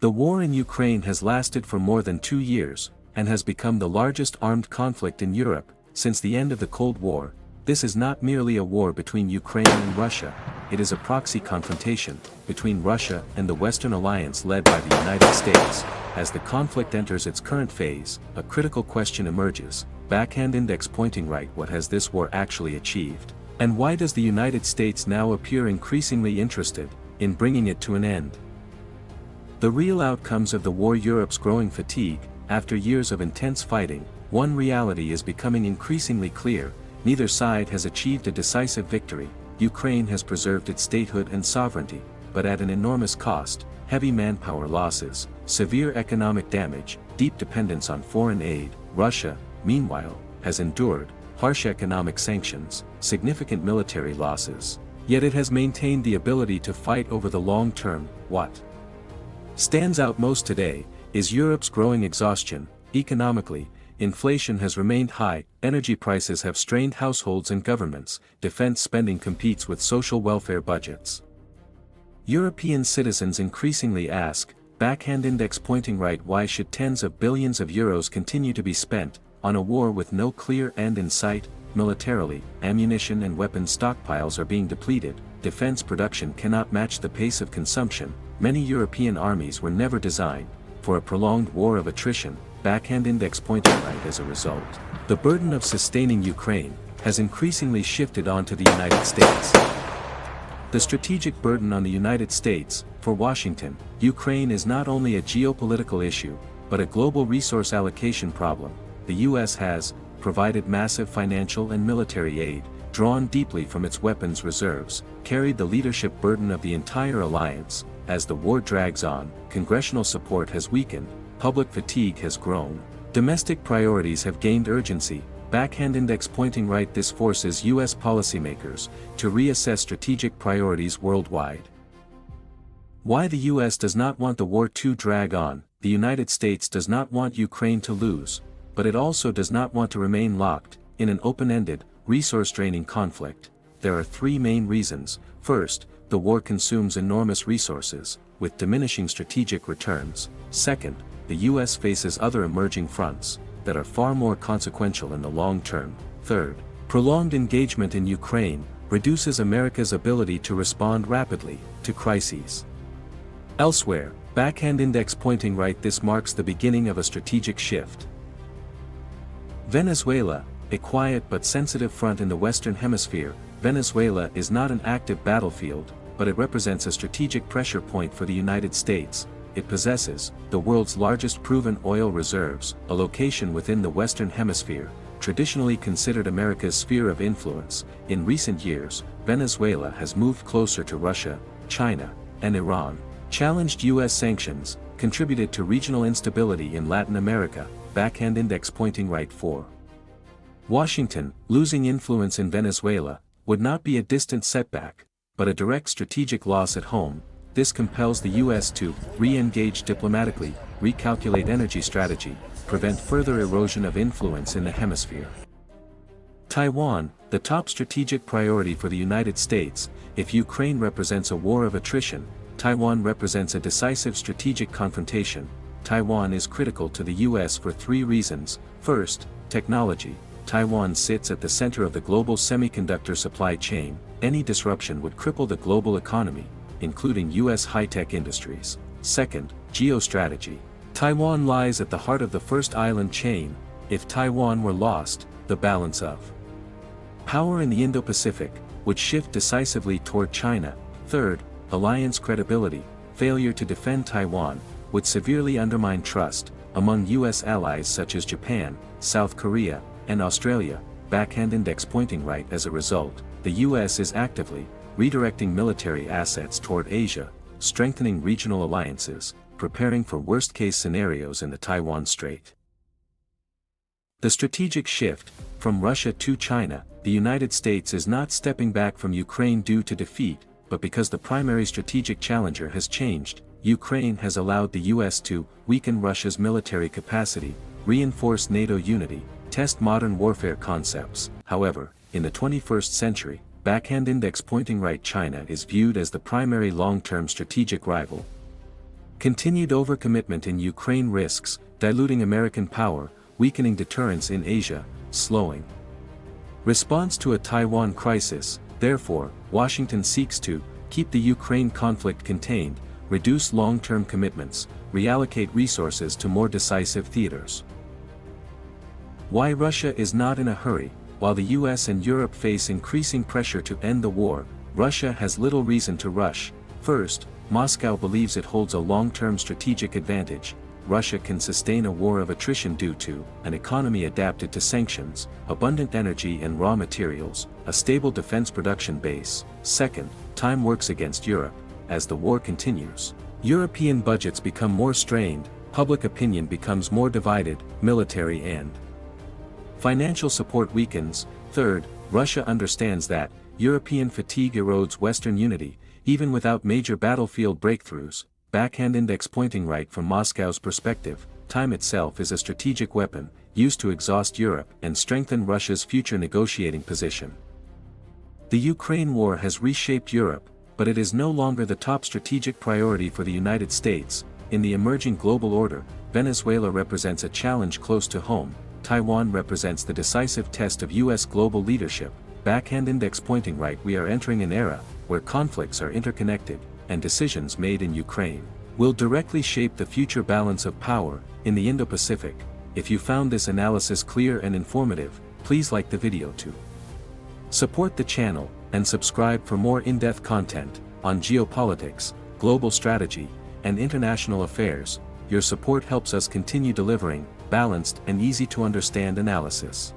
The war in Ukraine has lasted for more than 2 years, and has become the largest armed conflict in Europe since the end of the Cold War. This is not merely a war between Ukraine and Russia, it is a proxy confrontation between Russia and the Western alliance led by the United States. As the conflict enters its current phase, a critical question emerges: backhand index pointing right, what has this war actually achieved? And why does the United States now appear increasingly interested in bringing it to an end? The real outcomes of the war: Europe's growing fatigue. After years of intense fighting, one reality is becoming increasingly clear: neither side has achieved a decisive victory. Ukraine has preserved its statehood and sovereignty, but at an enormous cost: heavy manpower losses, severe economic damage, deep dependence on foreign aid. Russia, meanwhile, has endured harsh economic sanctions, significant military losses. Yet it has maintained the ability to fight over the long term. What stands out most today is Europe's growing exhaustion. Economically, inflation has remained high, energy prices have strained households and governments, defense spending competes with social welfare budgets. European citizens increasingly ask, backhand index pointing right, why should tens of billions of euros continue to be spent on a war with no clear end in sight? Militarily, ammunition and weapons stockpiles are being depleted, defense production cannot match the pace of consumption. Many European armies were never designed for a prolonged war of attrition. Backhand index pointing right. As a result, the burden of sustaining Ukraine has increasingly shifted onto the United States. The strategic burden on the United States. For Washington, Ukraine is not only a geopolitical issue, but a global resource allocation problem. The U.S. has provided massive financial and military aid, drawn deeply from its weapons reserves, carried the leadership burden of the entire alliance. As the war drags on, congressional support has weakened, public fatigue has grown, domestic priorities have gained urgency. Backhand index pointing right. This forces U.S. policymakers to reassess strategic priorities worldwide. Why the U.S. does not want the war to drag on. The United States does not want Ukraine to lose, but it also does not want to remain locked in an open-ended, resource-draining conflict. There are 3 main reasons. First, the war consumes enormous resources, with diminishing strategic returns. Second, the U.S. faces other emerging fronts that are far more consequential in the long term. Third, prolonged engagement in Ukraine reduces America's ability to respond rapidly to crises elsewhere. Backhand index pointing right. This marks the beginning of a strategic shift. Venezuela, a quiet but sensitive front in the Western Hemisphere. Venezuela is not an active battlefield, but it represents a strategic pressure point for the United States. It possesses the world's largest proven oil reserves, a location within the Western Hemisphere, traditionally considered America's sphere of influence. In recent years, Venezuela has moved closer to Russia, China, and Iran, challenged U.S. sanctions, contributed to regional instability in Latin America. Backhand index pointing right. For Washington, losing influence in Venezuela would not be a distant setback, but a direct strategic loss at home. This compels the U.S. to re-engage diplomatically, recalculate energy strategy, prevent further erosion of influence in the hemisphere. Taiwan, the top strategic priority for the United States. If Ukraine represents a war of attrition, Taiwan represents a decisive strategic confrontation. Taiwan is critical to the U.S. for 3 reasons. First, technology. Taiwan sits at the center of the global semiconductor supply chain. Any disruption would cripple the global economy, including U.S. high-tech industries. Second, geostrategy. Taiwan lies at the heart of the first island chain. If Taiwan were lost, the balance of power in the Indo-Pacific would shift decisively toward China. Third, alliance credibility. Failure to defend Taiwan would severely undermine trust among U.S. allies such as Japan, South Korea, and Australia. Backhand index pointing right. As a result, the U.S. is actively redirecting military assets toward Asia, strengthening regional alliances, preparing for worst-case scenarios in the Taiwan Strait. The strategic shift from Russia to China. The United States is not stepping back from Ukraine due to defeat, but because the primary strategic challenger has changed. Ukraine has allowed the U.S. to weaken Russia's military capacity, reinforce NATO unity, test modern warfare concepts. However, in the 21st century, backhand index pointing right. China is viewed as the primary long-term strategic rival. Continued overcommitment in Ukraine risks diluting American power, weakening deterrence in Asia, slowing response to a Taiwan crisis. Therefore, Washington seeks to keep the Ukraine conflict contained, reduce long-term commitments, reallocate resources to more decisive theaters. Why Russia is not in a hurry. While the US and Europe face increasing pressure to end the war, Russia has little reason to rush. First, Moscow believes it holds a long-term strategic advantage. Russia can sustain a war of attrition due to an economy adapted to sanctions, abundant energy and raw materials, a stable defense production base. Second, time works against Europe. As the war continues, European budgets become more strained, public opinion becomes more divided, military and financial support weakens. Third, Russia understands that European fatigue erodes Western unity, even without major battlefield breakthroughs. Backhand index pointing. Right from Moscow's perspective, time itself is a strategic weapon, used to exhaust Europe and strengthen Russia's future negotiating position. The Ukraine war has reshaped Europe, but it is no longer the top strategic priority for the United States. In the emerging global order, Venezuela represents a challenge close to home, Taiwan represents the decisive test of US global leadership. Backhand index pointing. Right, we are entering an era where conflicts are interconnected, and decisions made in Ukraine will directly shape the future balance of power in the Indo-Pacific. If you found this analysis clear and informative, please like the video to support the channel and subscribe for more in-depth content on geopolitics, global strategy, and international affairs. Your support helps us continue delivering balanced and easy to understand analysis.